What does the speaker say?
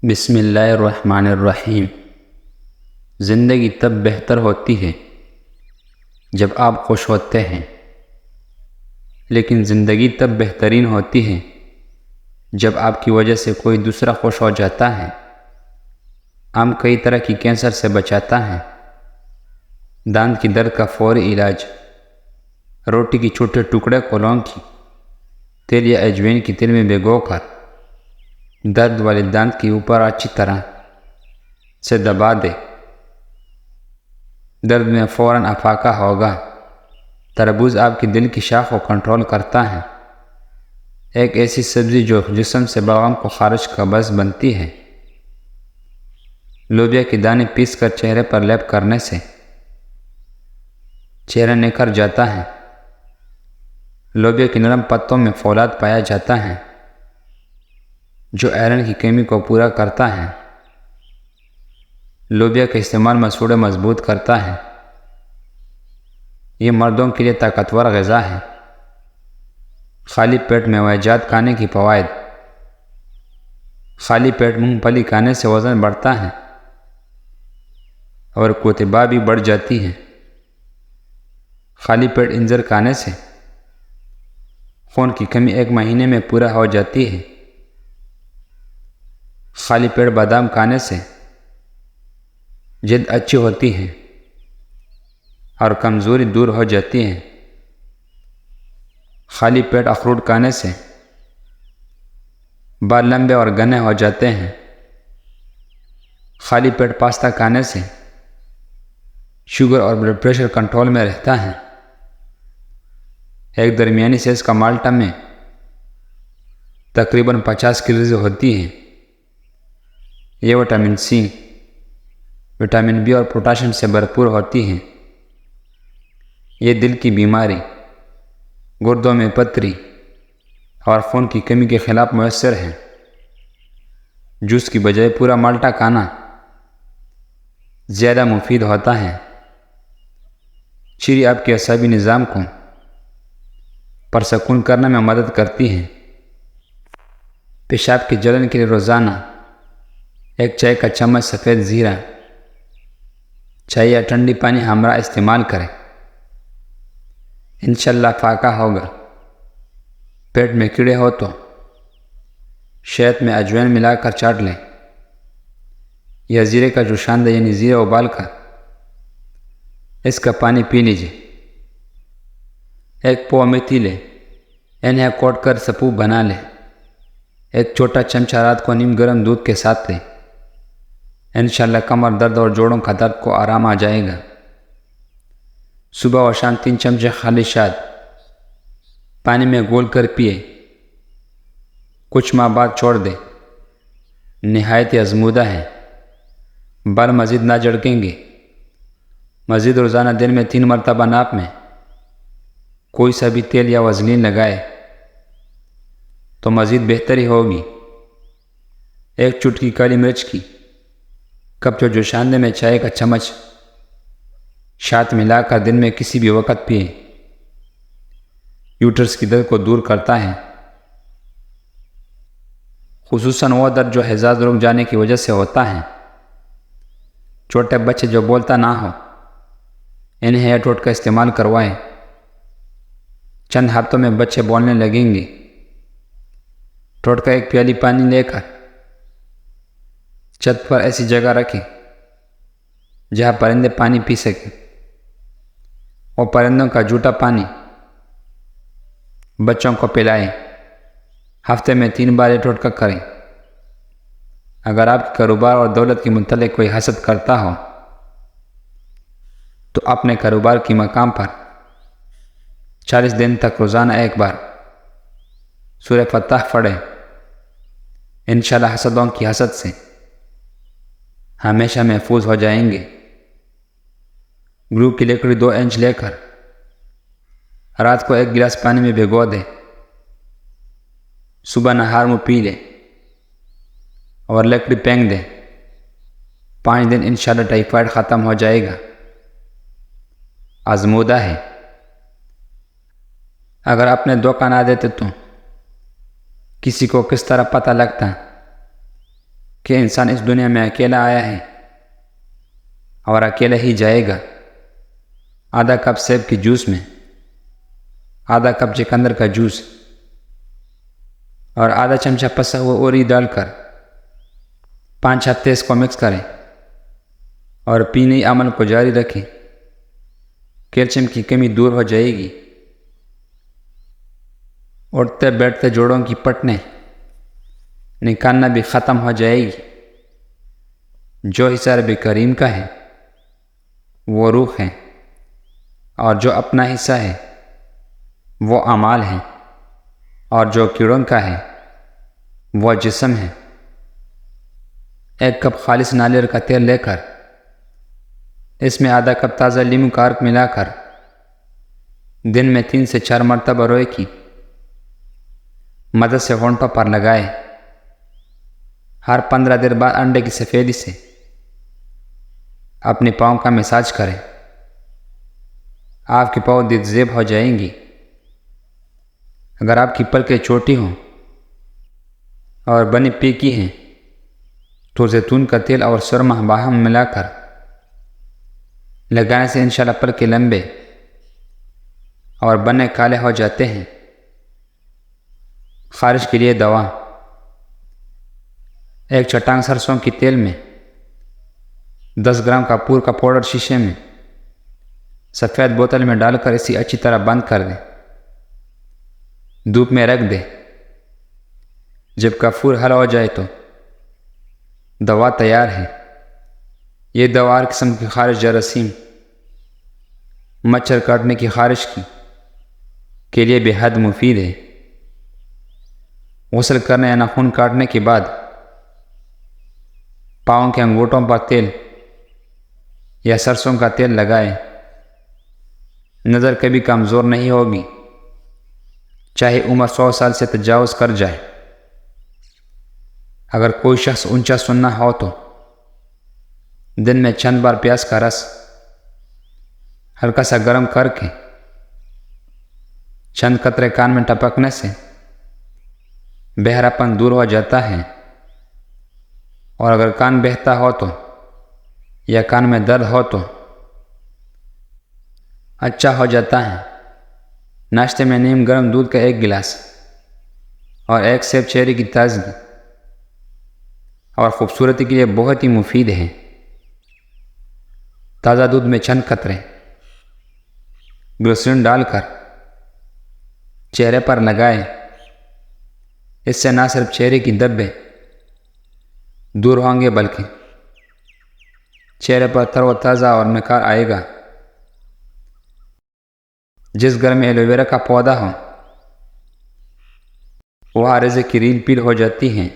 بسم اللہ الرحمن الرحیم۔ زندگی تب بہتر ہوتی ہے جب آپ خوش ہوتے ہیں، لیکن زندگی تب بہترین ہوتی ہے جب آپ کی وجہ سے کوئی دوسرا خوش ہو جاتا ہے۔ آم کئی طرح کی کینسر سے بچاتا ہے۔ دانت کی درد کا فوری علاج، روٹی کی چھوٹے ٹکڑے کو لونگ کی تیل یا اجوین کی تیل میں بھگو کر درد والے دانت کے اوپر اچھی طرح سے دبا دے، درد میں فوراً افاقہ ہوگا۔ تربوز آپ کے دل کی شاخ کو کنٹرول کرتا ہے، ایک ایسی سبزی جو جسم سے بلغم کو خارج کا باعث بنتی ہے۔ لوبیا کے دانے پیس کر چہرے پر لیپ کرنے سے چہرہ نکھر جاتا ہے۔ لوبیا کے نرم پتوں میں فولاد پایا جاتا ہے جو آئرن کی کمی کو پورا کرتا ہے۔ لوبیا کا استعمال مسوڑھے مضبوط کرتا ہے۔ یہ مردوں کے لیے طاقتور غذا ہے۔ خالی پیٹ میویجات کھانے کی فوائد۔ خالی پیٹ مونگ پھلی کھانے سے وزن بڑھتا ہے اور قوت بھی بڑھ جاتی ہے۔ خالی پیٹ انجیر کھانے سے خون کی کمی 1 مہینے میں پورا ہو جاتی ہے۔ خالی پیٹ بادام کھانے سے جلد اچھی ہوتی ہے اور کمزوری دور ہو جاتی ہے۔ خالی پیٹ اخروٹ کھانے سے بال لمبے اور گھنے ہو جاتے ہیں۔ خالی پیٹ پاستا کھانے سے شوگر اور بلڈ پریشر کنٹرول میں رہتا ہے۔ ایک درمیانی سائز کا مالٹا میں تقریباً 50 کیلوریز ہوتی ہے۔ یہ وٹامن سی، وٹامن بی اور پوٹاشیم سے بھرپور ہوتی ہے۔ یہ دل کی بیماری، گردوں میں پتھری اور خون کی کمی کے خلاف مؤثر ہے۔ جوس کی بجائے پورا مالٹا کھانا زیادہ مفید ہوتا ہے۔ چیری آپ کے اعصابی نظام کو پرسکون کرنے میں مدد کرتی ہے۔ پیشاب کی جلن کے لیے روزانہ 1 چائے کا چمچ سفید زیرہ چائے یا ٹھنڈی پانی ہمراہ استعمال کریں، انشاءاللہ فاقہ ہوگا۔ پیٹ میں کیڑے ہو تو شہد میں اجوین ملا کر چاٹ لیں یا زیرے کا جوشان دیں، یعنی زیرہ ابال کر اس کا پانی پی لیجیے۔ 1 پو میتھی لیں، انہیں کوٹ کر سپو بنا لیں۔ 1 چھوٹا چمچہ رات کو نیم گرم دودھ کے ساتھ لیں، انشاءاللہ کمر درد اور جوڑوں کا درد کو آرام آ جائے گا۔ صبح و شام 3 چمچے خالی شہد پانی میں گھول کر پیے، کچھ ماہ بعد چھوڑ دیں۔ نہایت آزمودہ ہے، بال مزید نہ جھڑکیں گے۔ مزید روزانہ دن میں 3 مرتبہ ناک میں کوئی سا بھی تیل یا وزلین لگائے تو مزید بہتری ہوگی۔ 1 چٹکی کالی مرچ کی کپ جو جوشاندے میں چائے کا چمچ شات ملا کر دن میں کسی بھی وقت پئیں، یوٹرس کی درد کو دور کرتا ہے، خصوصاً وہ درد جو حزاز رک جانے کی وجہ سے ہوتا ہے۔ چھوٹے بچے جو بولتا نہ ہو، انہیں یہ ٹوٹکا استعمال کروائیں، چند ہفتوں میں بچے بولنے لگیں گے۔ ٹوٹکا 1 پیالی پانی لے کر چھت پر ایسی جگہ رکھیں جہاں پرندے پانی پی سکیں، اور پرندوں کا جھوٹا پانی بچوں کو پلائیں۔ ہفتے میں 3 بار یہ ٹوٹکا کریں۔ اگر آپ کے کاروبار اور دولت کے متعلق کوئی حسد کرتا ہو تو اپنے کاروبار کی مقام پر 40 دن تک روزانہ 1 بار سورہ فتح پڑھیں، انشاءاللہ حسدوں کی حسد سے ہمیشہ محفوظ ہو جائیں گے۔ گلو کی لکڑی 2 انچ لے کر رات کو 1 گلاس پانی میں بھگو دیں، صبح نہار منہ پی لیں اور لکڑی پھینک دیں۔ 5 دن انشاءاللہ ٹائیفائڈ ختم ہو جائے گا۔ آزمودہ ہے۔ اگر اپنے دھوکہ نہ دیتے تو کسی کو کس طرح پتہ لگتا کہ انسان اس دنیا میں اکیلا آیا ہے اور اکیلا ہی جائے گا۔ آدھا کپ سیب کی جوس میں آدھا کپ چقندر کا جوس اور آدھا چمچہ پسا ہوا اوری ڈال کر 5 ہفتے اس کو مکس کریں اور پینے عمل کو جاری رکھیں۔ کیلشیم کی کمی دور ہو جائے گی۔ اٹھتے بیٹھتے جوڑوں کی پٹنے نکالنا بھی ختم ہو جائے گی۔ جو حصہ رب کریم کا ہے وہ روح ہے، اور جو اپنا حصہ ہے وہ اعمال ہیں، اور جو کیڑوں کا ہے وہ جسم ہے۔ 1 کپ خالص ناریل کا تیل لے کر اس میں آدھا کپ تازہ لیموں کا عرق ملا کر دن میں 3 سے 4 مرتبہ روئے کی مدد سے ہونٹوں پر لگائے۔ ہر 15 دن بعد انڈے کی سفیدی سے اپنے پاؤں کا مساج کریں۔ آپ کے پاؤں دیگ زیب ہو جائیں گی۔ اگر آپ کی پلکیں چھوٹی ہوں اور بنی پیکی ہیں تو زیتون کا تیل اور سرما باہم ملا کر لگانے سے انشاءاللہ پلکیں لمبے اور بنے کالے ہو جاتے ہیں۔ خارش کے لیے دوا: 1 چٹانگ سرسوں کی تیل میں 10 گرام کپور کا پاؤڈر شیشے میں سفید بوتل میں ڈال کر اسے اچھی طرح بند کر دیں۔ دھوپ میں رکھ دیں۔ جب کپور حل ہو جائے تو دوا تیار ہے۔ یہ دوا ہر قسم کی خارش، جراثیم، مچھر کاٹنے کی خارش کے لیے بے حد مفید ہے۔ غسل کرنے یا ناخن کاٹنے کے بعد پاؤں کے انگوٹھوں پر تیل یا سرسوں کا تیل لگائیں۔ نظر کبھی کمزور نہیں ہوگی، چاہے عمر 100 سال سے تجاوز کر جائے۔ اگر کوئی شخص اونچا سننا ہو تو دن میں چند بار پیاز کا رس ہلکا سا گرم کر کے چند قطرے کان میں ٹپکنے سے بہراپن دور ہو جاتا ہے۔ اور اگر کان بہتا ہو تو یا کان میں درد ہو تو اچھا ہو جاتا ہے۔ ناشتے میں نیم گرم دودھ کا 1 گلاس اور 1 سیب چیری کی تازگی اور خوبصورتی کے لیے بہت ہی مفید ہے۔ تازہ دودھ میں چند قطرے گلیسرین ڈال کر چہرے پر لگائیں۔ اس سے نہ صرف چہرے کی دبے دور ہوں گے بلکہ چہرے پر تر و تازہ اور نکھار آئے گا۔ جس گھر میں ایلو ویرا کا پودا ہو وہاں رزق کی ریل پیل ہو جاتی ہیں۔